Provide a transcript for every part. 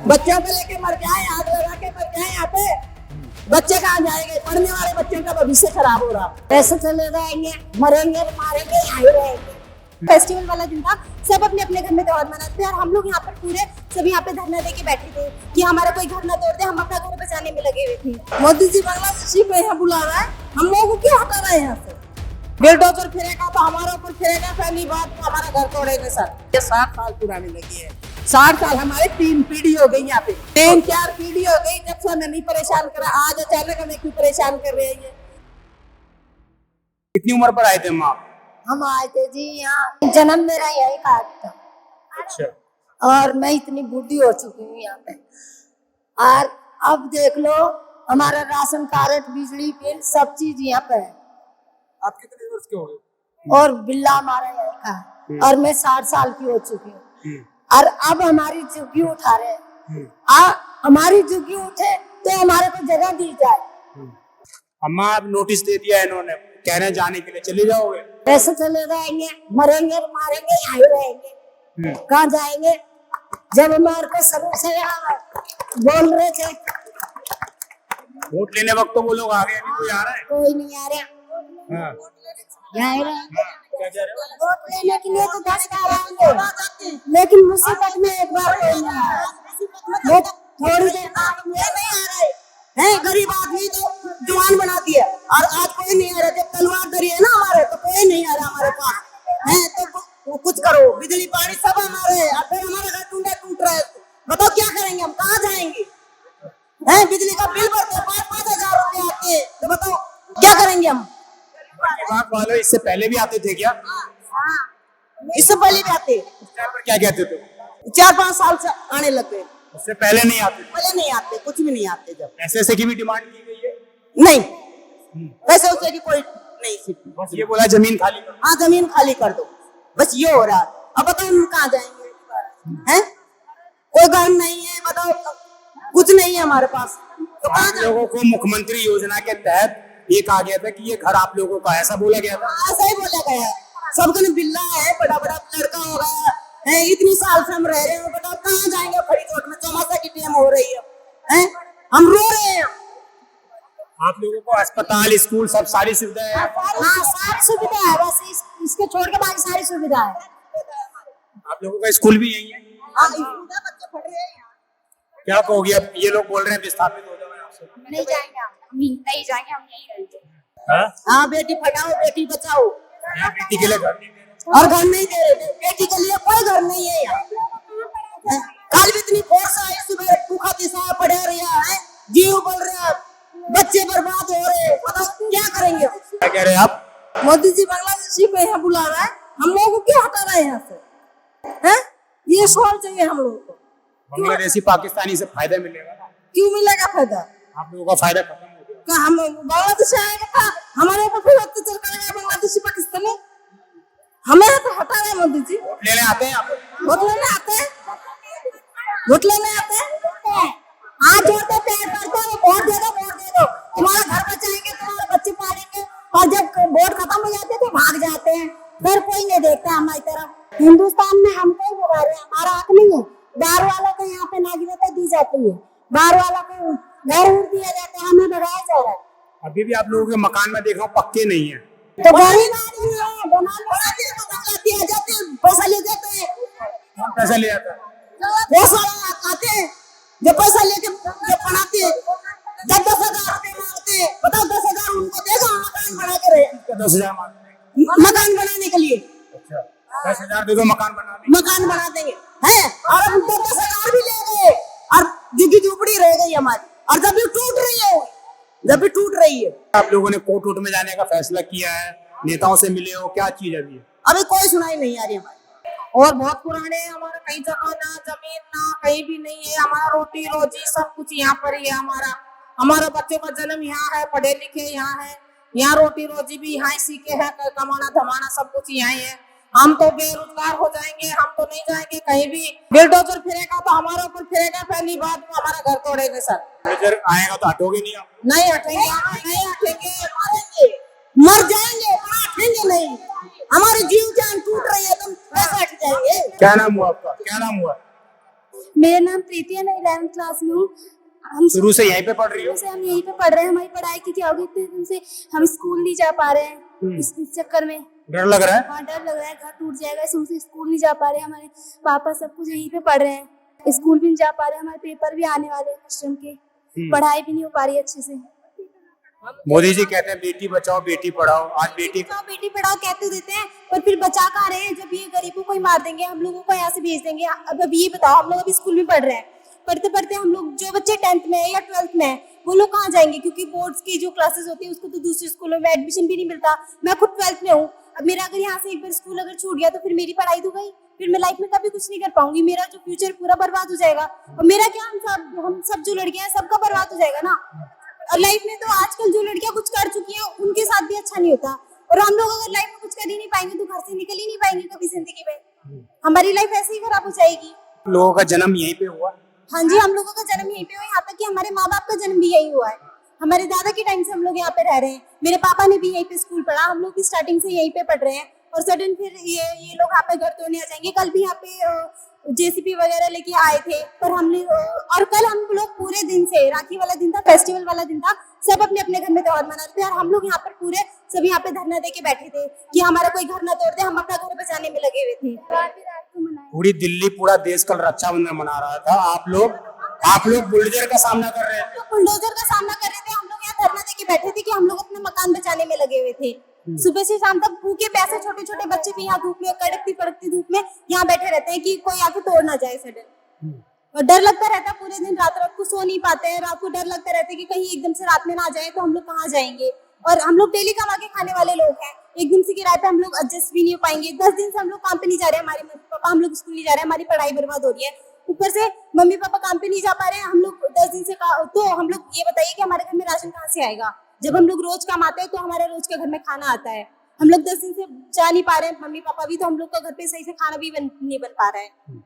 बच्चों को लेके मर जाए, आग लगा के मर जाए यहाँ पे, बच्चे कहाँ जाएंगे? पढ़ने वाले बच्चों का भविष्य खराब हो रहा। पैसे चले जाएंगे, मरेंगे मारेंगे, यहाँ ही रहेंगे। फेस्टिवल वाला दिन था, सब अपने अपने घर में त्योहार मनाते थे और हम लोग यहाँ पर पूरे सब यहाँ पे धरना दे के बैठे थे कि हमारा कोई घर न तोड़ दे, हम अपना घर बचाने में लगे हुए थे। मोदी जी बांग्लादेशी पे यहाँ बुला रहा है, हम लोगों को क्यों हटा रहे हैं यहाँ से? बुलडोजर फिरेगा तो हमारे ऊपर फिरेगा, पहली बात तो हमारा घर तोड़ेंगे सर। ये 60 साल पुरानी लगी है, 60 साल, हमारे 3 पीढ़ी हो गई यहाँ पे, 3-4 पीढ़ी हो गई जब से हमें नहीं परेशान करा, आज अचानक हमें क्यों परेशान कर रहे हैं? कितनी उम्र पर आए थे माँ? हम आए थे जी यहाँ, जन्म मेरा यही कहा था। अच्छा। और मैं इतनी बूढ़ी हो चुकी हूँ यहाँ पे, और अब देख लो हमारा राशन कार्ड, बिजली बिल, सब चीज यहाँ पे है। आप कितने वर्ष के हो गए? और बिल्ला हमारा यही का है, और मैं 60 साल की हो चुकी हूँ, और अब हमारी झुग्गी उठा रहे हैं। हमारी झुग्गी उठे तो हमारे को जगह दी जाए। अम्मा आप नोटिस दे दिया इन्होंने, कह रहे हैं जाने के लिए, चले जाओगे? पैसे चले जाएंगे, मरेंगे मारेंगे, यहाँ ही रहेंगे। कहाँ जाएंगे? जब हमारे को शुरू से यहाँ बोल रहे थे, वोट लेने वक्त तो वो लोग आ गए, अभी कोई आ रहा है? कोई नहीं आ रहा, हाँ। यहाँ ही रहेंगे। क्या कह रहे हो? वोट लेने के लिए तो 10 बार आएंगे, लेकिन मुसीबत में एक बार कोई नहीं आया। वो थोड़ी देर बाद ये नहीं आ रहे हैं, गरीब आदमी तो जवान बना दिया, और आज कोई नहीं आ रहा। जब तलवार धरी है ना हमारे, तो कोई नहीं आ रहा हमारे पास है, तो कुछ करो। बिजली पानी सब हमारे है, और फिर हमारा घर टूट रहा है, बताओ क्या करेंगे हम? कहाँ जाएंगे? हैं, बिजली का बिल भरते 5-5 हजार रुपए आते हैं, तो बताओ क्या करेंगे हम? विभाग वाले इससे पहले भी आते थे क्या? इससे पहले भी आते, उस टाइम पर क्या कहते थे? 4-5 साल से आने लग गए, उससे पहले नहीं आते थे? पहले नहीं आते, कुछ भी नहीं आते। जब ऐसे की भी डिमांड की गई है? नहीं, पैसे उसे की कोई नहीं सीखी, बस ये बोला जमीन खाली करो। हाँ जमीन खाली कर दो, बस ये हो रहा है। अब बताओ हम कहाँ जाएंगे? हैं, कोई घर नहीं है, बताओ, कुछ नहीं है हमारे पास, तो कहाँ आप लोगों को मुख्यमंत्री योजना के तहत ये कहा गया था कि ये घर आप लोगों का, ऐसा बोला गया था? ऐसा ही बोला गया है। सबका बिल्ला है, बड़ा बड़ा लड़का हो गया है, इतनी साल से हम रह रहे हैं, बताओ कहाँ जाएंगे? फरीदकोट में चौमासा की टीम हो रही है, हैं, हम रो रहे हैं। आप लोगों को अस्पताल, स्कूल, सब सारी सुविधाएं है? हाँ, सारी सुविधा है, बस इसके छोड़ के बाकी सारी सुविधा है। आप लोगों का स्कूल भी यही है? हाँ, बच्चे पढ़ रहे हैं। क्या कहोगे अब? ये लोग बोल रहे हैं विस्थापित हो जाओ यहाँ से। नहीं जाएंगे, हम नहीं जाएंगे, हम यहीं रहेंगे। हाँ? हाँ, बेटी पढ़ाओ, बेटी बचाओ, यहाँ बेटी के लिए घर नहीं दे रहे। और घर नहीं दे रहे, बेटी के लिए कोई घर नहीं है यहाँ। कल भी इतनी फोर्स आई, सुबह भूखा दिशा पढ़े रहा है, जीव बोल रहा है, बच्चे बर्बाद हो रहे हैं, बताओ क्या करेंगे? क्या कह रहे हैं आप? मोदी जी बांग्लादेशी पे यहाँ बुला रहा है, हम लोगों को क्यों हटा रहे हैं यहाँ से? हैं, ये सवाल चाहिए हम लोगों को। बांग्लादेशी पाकिस्तानी से फायदा मिलेगा ना? क्यों मिलेगा फायदा? आप लोगों का फायदा खत्म हो गया। क्या हम बांग्लादेश से आएगा था, हमारे ऊपर फिर अत्याचार करेगा बांग्लादेशी पाकिस्तानी? हमें तो हटा रहे हैं मोदी जी। वोट लेने आते हैं आप? वोट लेने आते हैं, वोट लेने आते हैं, हाथ जोड़ते पैर पड़ते हैं, वोट दे दो, वोट दे दो, तुम्हारा घर बचाएंगे, तुम्हारे बच्चे पालेंगे, और जब वोट खत्म हो जाते हैं तो भाग जाते हैं, फिर कोई नहीं देखता हमारी तरफ। हिंदुस्तान में हमको ही बुला रहे हैं, हमारा हक नहीं है। बाहर वालों को यहाँ पे नागरिकता दी जाती है, बाहर वालों को घर उड़ दिया जाता है, हमें भगाया जा रहा है। अभी भी आप लोगों के मकान में देख रहा हूँ पक्के नहीं है। तो गरीब आदमी है, बना दिया जाते हैं, पैसा ले जाते हैं, कौन पैसा ले जाता है? बहुत सारा आते हैं जो पैसा लेके जो बनाते हैं, 10-10 हजार रुपए मांगते हैं, बताओ 10 हजार उनको देगा मकान बना के रहे, 10,000 मांगते हैं। मकान बनाने के लिए। अच्छा, 10,000 दे दो, मकान बना देंगे। मकान बना देंगे हैं, और अब 10 हजार भी ले गए, और झुग्गी झोपड़ी रह गई हमारी, और जब भी टूट रही है, जब भी टूट रही है। आप लोगों ने कोर्ट में जाने का फैसला किया है, नेताओं से मिले हो, क्या चीज अभी है? अभी कोई सुनाई नहीं आ रही हमारी, और बहुत पुराने हमारा कहीं जगह ना जमीन ना कहीं भी नहीं है, हमारा रोटी रोजी सब कुछ यहाँ पर ही है। हमारा बच्चों का जन्म यहाँ है, पढ़े लिखे यहाँ है, यहाँ रोटी रोजी भी यहाँ ही सीखे हैं, कमाना धमाना सब कुछ यहाँ ही है। हम तो बेरोजगार हो जाएंगे, हम तो नहीं जाएंगे कहीं भी। बुलडोजर फिरेगा तो हमारे ऊपर फिरेगा, पहली बात तो हमारा घर तोड़ेंगे सर। बुलडोजर आएगा तो हटोगे नहीं आप? नहीं हटेंगे, नहीं हटेंगे, मरेंगे, मर जाएंगे, हटेंगे नहीं। हमारी जीव जान टूट रही है, तुम कैसे हट जाएंगे? क्या नाम हुआ आपका? क्या नाम हुआ? मेरा नाम प्रीति है, मैं 11th क्लास में हूँ। हम शुरू से यहीं पे पढ़ रही हो? शुरू से हम यहीं पे पढ़ रहे हैं। हमारी पढ़ाई की क्या होगी, इतने दिन से हम स्कूल नहीं जा पा रहे हैं इस चक्कर में। डर लग रहा है? हाँ, डर लग रहा है, घर टूट जाएगा, शुरू से स्कूल नहीं जा पा रहे हैं। हमारे पापा सब कुछ यहीं पे पढ़ रहे हैं, स्कूल भी नहीं जा पा रहे हैं। हमारे पेपर भी आने वाले हैं टर्म के, पढ़ाई भी नहीं हो पा रही अच्छे से। मोदी जी कहते हैं बेटी बचाओ बेटी पढ़ाओ, आज बेटी बेटी पढ़ाओ कहते देते हैं, पर फिर बचा कहाँ रहे हैं? जब ये गरीबों को ही मार देंगे, हम लोगों को यहाँ से भेज देंगे। अब ये बताओ, हम लोग अभी स्कूल में पढ़ रहे हैं, पढ़ते पढ़ते हम लोग, जो बच्चे 10th में है या 12th में है, वो लोग कहाँ जाएंगे? क्योंकि बोर्ड्स की जो क्लासेस होती है उसको तो दूसरे स्कूलों में एडमिशन भी नहीं मिलता। मैं खुद 12th में हूँ। अब मेरा अगर यहाँ से एक बार स्कूल अगर छूट गया तो फिर मेरी पढ़ाई तो गई, फिर मैं लाइफ में कभी कुछ नहीं कर पाऊंगी। मेरा जो फ्यूचर पूरा बर्बाद हो जाएगा। और मेरा क्या, हम सब जो लड़कियां हैं सबका बर्बाद हो जाएगा ना। और लाइफ में तो आजकल जो लड़कियां कुछ कर चुकी हैं उनके साथ भी अच्छा नहीं होता। और हम लोग अगर लाइफ में कुछ कर ही नहीं पाएंगे तो घर से निकल ही नहीं पाएंगे कभी जिंदगी में। हमारी लाइफ ऐसे ही खराब हो जाएगी। लोगों का जन्म यहीं पे हुआ? हाँ जी, हम लोगों का जन्म यहीं पे हुआ, यहाँ तक कि हमारे माँ बाप का जन्म भी यहीं हुआ है। हमारे दादा के टाइम से हम लोग यहाँ पे रह रहे हैं। मेरे पापा ने भी यहीं पे स्कूल पढ़ा, हम लोग भी स्टार्टिंग से यहीं पे पढ़ रहे हैं। और सडन फिर ये लोग यहाँ पे घर तोड़ने आ जाएंगे। कल भी यहाँ पे जेसीबी वगैरह लेके आए थे, पर हमने और कल हम लोग पूरे दिन से, राखी वाला दिन था, फेस्टिवल वाला दिन था, सब अपने अपने घर में त्योहार मना रहे थे। और हम लोग यहाँ पर पूरे सब यहाँ पे धरना दे के बैठे थे कि हमारा कोई घर ना तोड़ दे। हम अपना घर बचाने में लगे हुए थे। रात को मनाए। पूरी दिल्ली, पूरा देश कल रक्षाबंधन मना रहा था। आप लोग बुलडोजर का सामना कर रहे हैं। बुलडोजर का सामना कर रहे थे। हम लोग यहाँ धरना दे के बैठे थे कि हम लोग अपना मकान बचाने में लगे हुए थे। सुबह से शाम तक भूखे प्यासे छोटे छोटे बच्चे भी यहाँ धूप में, कड़कती पड़कती धूप में यहाँ बैठे रहते हैं कि कोई आके तोड़ ना जाए सडन। और डर लगता रहता है पूरे दिन, रात को सो नहीं पाते हैं। रात को डर लगता रहता है कि कहीं एकदम से रात में ना आ जाए तो हम लोग कहाँ जाएंगे। और हम लोग डेली कमा के खाने वाले लोग हैं, एकदम से किराए पे हम लोग एडजस्ट भी नहीं हो पाएंगे। 10 दिन से हम लोग काम पे नहीं जा रहे हैं, हमारे मम्मी पापा, हम लोग स्कूल नहीं जा रहे हैं, हमारी पढ़ाई बर्बाद हो रही है। ऊपर से मम्मी पापा काम पे नहीं जा पा रहे हैं, हम लोग 10 दिन से। तो हम लोग ये बताइए कि हमारे घर में राशन कहाँ से आएगा? जब हम लोग रोज कमाते हैं तो हमारे रोज के घर में खाना आता है। हम लोग 10 दिन से जा नहीं पा रहे हैं, मम्मी पापा भी, तो हम लोग का घर पे सही से खाना भी नहीं बन पा रहा है।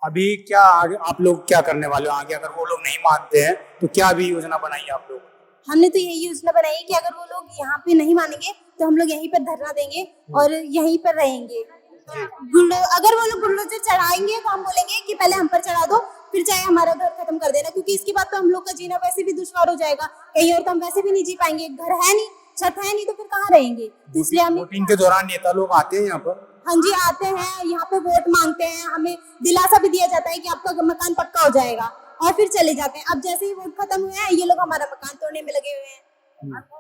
अभी क्या आगे आप लोग क्या करने वाले हो? आगे अगर वो लोग नहीं मानते हैं तो क्या अभी योजना बनाई है आप लोग? हमने तो यही योजना बनाई है कि अगर वो लोग यहाँ पे नहीं मानेंगे तो हम लोग यहीं पर धरना देंगे और यहीं पर रहेंगे। अगर वो लोग बुलडोजर चढ़ाएंगे तो हम बोलेंगे कि पहले हम पर चढ़ा दो, फिर चाहे हमारा घर खत्म कर देना, क्योंकि इसके बाद तो हम लोग का जीना वैसे भी दुश्वार हो जाएगा। कहीं और तो हम वैसे भी नहीं जी पाएंगे, घर है नहीं, छत है नहीं, तो फिर कहाँ रहेंगे? तो इसलिए हम वोटिंग के दौरान नेता लोग आते हैं यहाँ पर? हाँ जी, आते हैं, यहाँ पे वोट मांगते हैं, हमें दिलासा भी दिया जाता है कि आपका मकान पक्का हो जाएगा, और फिर चले जाते हैं। अब जैसे ही वोट खत्म हुए हैं, ये लोग हमारा मकान तोड़ने में लगे हुए हैं।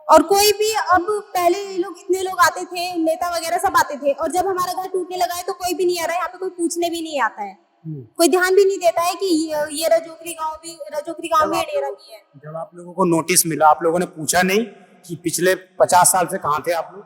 और कोई भी, अब पहले ये लोग, इतने लोग आते थे, नेता वगैरह सब आते थे, और जब हमारा घर टूटने लगा है तो कोई भी नहीं आ रहा है यहाँ पे, कोई पूछने भी नहीं आता है, कोई ध्यान भी नहीं देता है कि ये रजोकरी गांव में डेरा भी है। जब आप लोगों को नोटिस मिला, आप लोगों ने पूछा नहीं कि पिछले 50 साल से कहाँ थे आप लोग?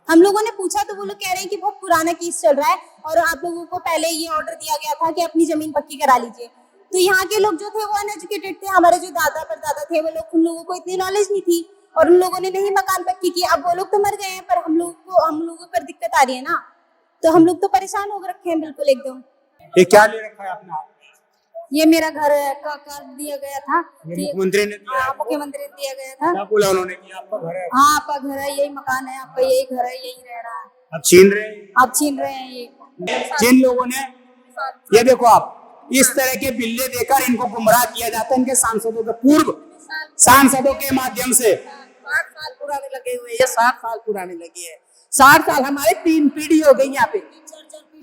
हम लोगों ने पूछा तो वो लोग कह रहे हैं कि बहुत पुराना केस चल रहा है और आप लोगों को पहले ये ऑर्डर दिया गया था कि अपनी जमीन पक्की करा लीजिए। तो यहाँ के लोग जो थे वो अनएजुकेटेड थे, हमारे जो दादा परदादा थे वो लोग, उन लोगों को इतनी नॉलेज नहीं थी और उन लोगों ने नहीं मकान पक्की की। अब वो लोग तो मर गए हैं, पर हम लोगों पर दिक्कत आ रही है ना, तो हम लोग तो परेशान हो रखे हैं बिल्कुल एकदम। ये क्या ले रखा है आपने हाथ में? ये मेरा घर का कार्ड दिया गया था, मुख्यमंत्री ने दिया? हाँ, मुख्यमंत्री ने दिया गया था। क्या बोला उन्होंने कि आपका घर है? हाँ, आपका घर है, यही मकान है आपका, यही घर है, यही रहना है। अब छीन रहे हैं? आप छीन रहे हैं ये। जिन लोगों ने, ये देखो आप, इस तरह के बिल्ले देकर इनको गुमराह किया जाता है, इनके सांसदों के, पूर्व सांसदों के माध्यम से। 60 साल पुराने लगे हुए, ये 60 साल पुराने लगे हैं। 60 साल हमारे 3 पीढ़ी हो गई यहाँ पे,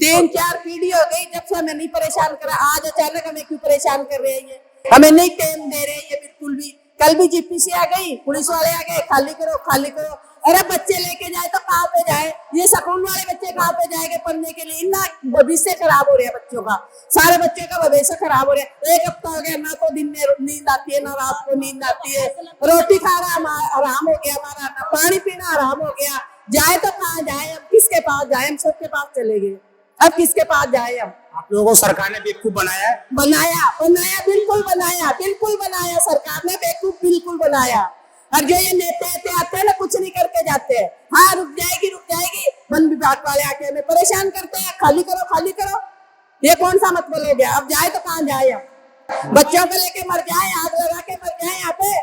3-4 पीढ़ी हो गई जब से हमें नहीं परेशान करा। आज अचानक हमें क्यों परेशान कर रहे हैं? हमें नहीं टाइम दे रहे हैं ये बिल्कुल भी। कल भी जीपीसी आ गई, पुलिस वाले आ गए, खाली करो खाली करो। अरे बच्चे लेके जाए तो कहाँ पे जाए? ये स्कूल वाले बच्चे कहाँ पे जाएंगे पढ़ने के लिए? इतना भविष्य खराब हो रहा है बच्चों का, सारे बच्चों का भविष्य खराब हो रहा है। 1 हफ्ता हो गया, ना तो दिन में नींद आती है, ना रात को नींद आती है। रोटी खाना आराम हो गया हमारा, ना पानी पीना आराम हो गया। जाए तो कहाँ जाए? अब किसके पास जाए? हम सबके पास चले गए, अब किसके पास जाए? हम आप लोगों को सरकार ने बेवकूफ बनाया है? बनाया बिल्कुल बनाया सरकार ने बेवकूफ बिल्कुल बनाया। और जो ये नेता आते हैं ना, कुछ नहीं करके जाते हैं। हाँ, रुक जाएगी, वन विभाग वाले आके हमें परेशान करते हैं, खाली करो। ये कौन सा मतलब हो गया? अब जाए तो कहाँ जाए? हम बच्चों को लेके मर जाए, आग लगा के मर जाए यहाँ पे,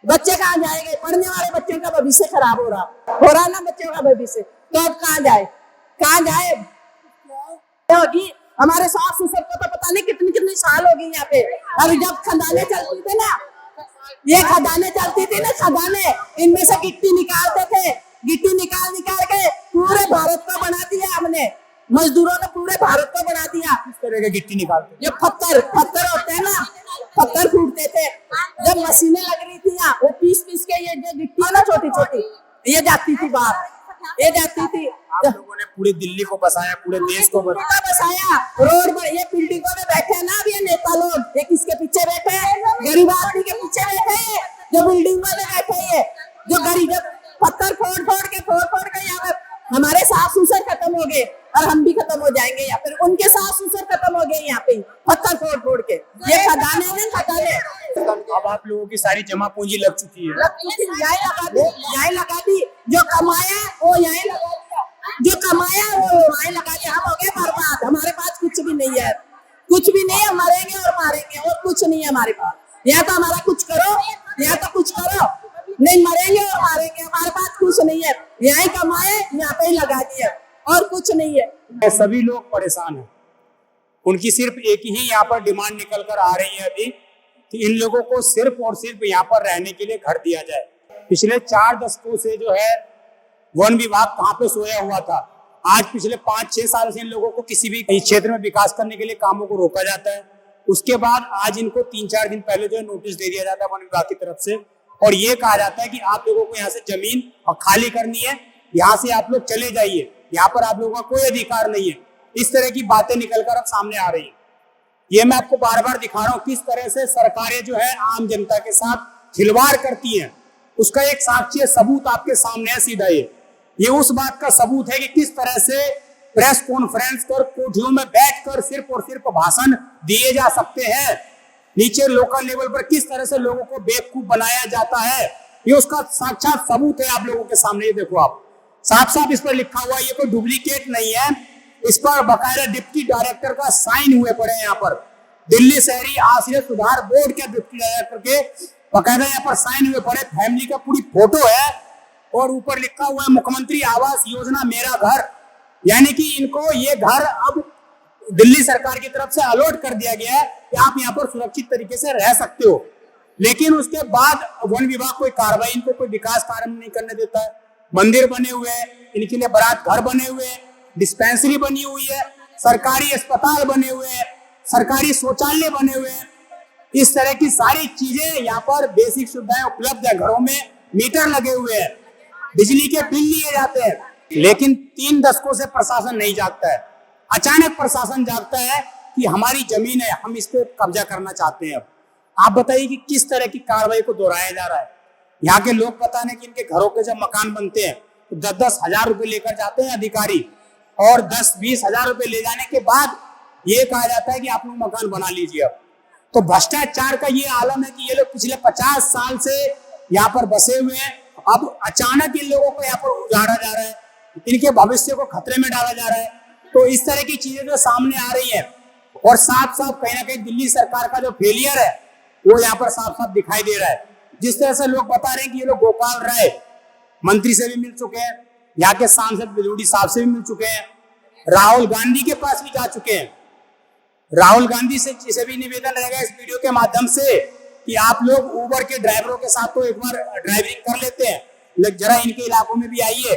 बच्चे कहाँ जाएंगे? पढ़ने वाले बच्चों का भविष्य खराब हो रहा ना बच्चों का भविष्य, तो अब कहाँ जाए? होगी हमारे सास ससुर को तो पता नहीं कितनी कितनी साल हो गई यहाँ पे। और जब खदानें चलती थी ना, ये खदानें चलती थी ना, खदानें, इनमें से गिट्टी निकालते थे, गिट्टी निकाल निकाल के पूरे भारत को बना दिया हमने, मजदूरों ने पूरे भारत को बना दिया। किस तरह के गिट्टी निकालते? ये पत्थर होते हैं ना, पत्थर फूटते थे, जब मशीनें लग रही थी यहाँ, वो पीस पीस के ये जो गिट्टी है ना छोटी छोटी, ये जाती थी बाहर, ये जाती थी। आप लोगों ने पूरी दिल्ली को बसाया, पूरे देश को बसाया, रोड पर ये बिल्डिंगों में बैठे हैं ना अब ये नेता लोग, ये किसके पीछे बैठे हैं? गरीब आदमी के पीछे बैठे हैं, जो बिल्डिंग में बैठे हैं, जो गरीब पत्थर फोड़ फोड़ के यहाँ पे हमारे सास ससुर खत्म हो गए और हम भी खत्म हो जाएंगे यहाँ पे, उनके सास ससुर खत्म हो गए यहाँ पे पत्थर फोड़ के। ये खदाने हैं खदाने। अब आप लोगों की सारी जमा पूंजी लग चुकी है, यहीं लगा दी, जो कमाया वो यहीं लगा दिया, जो कमाया वो वहीं लगा दिया, हम हो गए बर्बाद, हमारे पास कुछ भी नहीं है, कुछ भी नहीं है, मरेंगे और मारेंगे और कुछ नहीं है हमारे पास। या तो हमारा कुछ करो या तो कुछ करो, नहीं मरेंगे और मारेंगे, हमारे पास कुछ नहीं है, यहीं कमाए यहाँ पे ही लगा दिया और कुछ नहीं है। सभी लोग परेशान हैं, उनकी सिर्फ एक ही यहाँ पर डिमांड निकल कर आ रही है अभी कि इन लोगों को सिर्फ और सिर्फ यहाँ पर रहने के लिए घर दिया जाए। पिछले 4 दशकों से जो है वन विभाग कहाँ पे सोया हुआ था, आज पिछले 5-6 साल से इन लोगों को किसी भी क्षेत्र में विकास करने के लिए कामों को रोका जाता है। उसके बाद आज इनको 3-4 दिन पहले जो है नोटिस दे दिया जाता है वन विभाग की तरफ से, और ये कहा जाता है कि आप लोगों को यहाँ से जमीन और खाली करनी है, यहाँ से आप लोग चले जाइए, यहाँ पर आप लोगों का कोई अधिकार नहीं है। इस तरह की बातें निकलकर अब सामने आ रही है। ये मैं आपको बार बार दिखा रहा हूँ किस तरह से सरकारें जो है आम जनता के साथ खिलवाड़ करती हैं। उसका एक साक्ष्य सबूत आपके सामने है सीधा। ये उस बात का सबूत है कि किस तरह से प्रेस कॉन्फ्रेंस कर कोठियों में बैठकर सिर्फ और सिर्फ भाषण दिए जा सकते हैं, नीचे लोकल लेवल पर किस तरह से लोगों को बेवकूफ बनाया जाता है, ये उसका साक्षात सबूत है आप लोगों के सामने। ये देखो आप, साफ साफ इस पर लिखा हुआ, ये कोई डुप्लीकेट नहीं है, इस पर बकायदा डिप्टी डायरेक्टर का साइन हुए पड़े हैं। यहाँ पर दिल्ली शहरी आश्रय सुधार बोर्ड के डिप्टी डायरेक्टर के बकायदा यहाँ पर साइन हुए पड़े, फैमिली का पूरी फोटो है और ऊपर लिखा हुआ है मुख्यमंत्री आवास योजना मेरा घर, यानी कि इनको ये घर अब दिल्ली सरकार की तरफ से अलॉट कर दिया गया है कि आप यहाँ पर सुरक्षित तरीके से रह सकते हो। लेकिन उसके बाद वन विभाग कोई कार्रवाई, इनको कोई विकास कार्य नहीं करने देता है। मंदिर बने हुए हैं, इनके लिए बारात घर बने हुए हैं, डिस्पेंसरी बनी हुई है, सरकारी अस्पताल बने हुए हैं, सरकारी शौचालय बने हुए हैं, इस तरह की सारी चीजें यहाँ पर बेसिक सुविधाएं उपलब्ध है। घरों में मीटर लगे हुए हैं, बिजली के बिल लिए जाते हैं, लेकिन 3 दशकों से प्रशासन नहीं जागता है। अचानक प्रशासन जागता है कि हमारी जमीन है, हम इस पे कब्जा करना चाहते हैं। अब आप बताइए कि किस तरह की कार्रवाई को दोहराया जा रहा है। यहाँ के लोग पता नहीं कि इनके घरों के जब मकान बनते हैं तो 10-10 हजार रुपए लेकर जाते हैं अधिकारी, और 10-20 हजार रुपए ले जाने के बाद ये कहा जाता है कि आप लोग मकान बना लीजिए। अब तो भ्रष्टाचार का ये आलम है कि ये लोग पिछले 50 साल से यहाँ पर बसे हुए हैं, अब अचानक इन लोगों को यहाँ पर उजाड़ा जा रहा है, इनके भविष्य को खतरे में डाला जा रहा है। तो इस तरह की चीजें जो सामने आ रही है, और साफ साफ कहीं ना कहीं दिल्ली सरकार का जो फेलियर है वो यहाँ पर साफ साफ दिखाई दे रहा है। जिस तरह से लोग बता रहे हैं कि ये लोग गोपाल राय मंत्री से भी मिल चुके हैं, यहाँ के सांसद बिलूडी साहब से भी मिल चुके हैं, राहुल गांधी के पास भी जा चुके हैं। राहुल गांधी से भी निवेदन रहेगा इस वीडियो के माध्यम से कि आप लोग उबर के ड्राइवरों के साथ तो एक बार ड्राइविंग कर लेते हैं, जरा इनके इलाकों में भी आइए,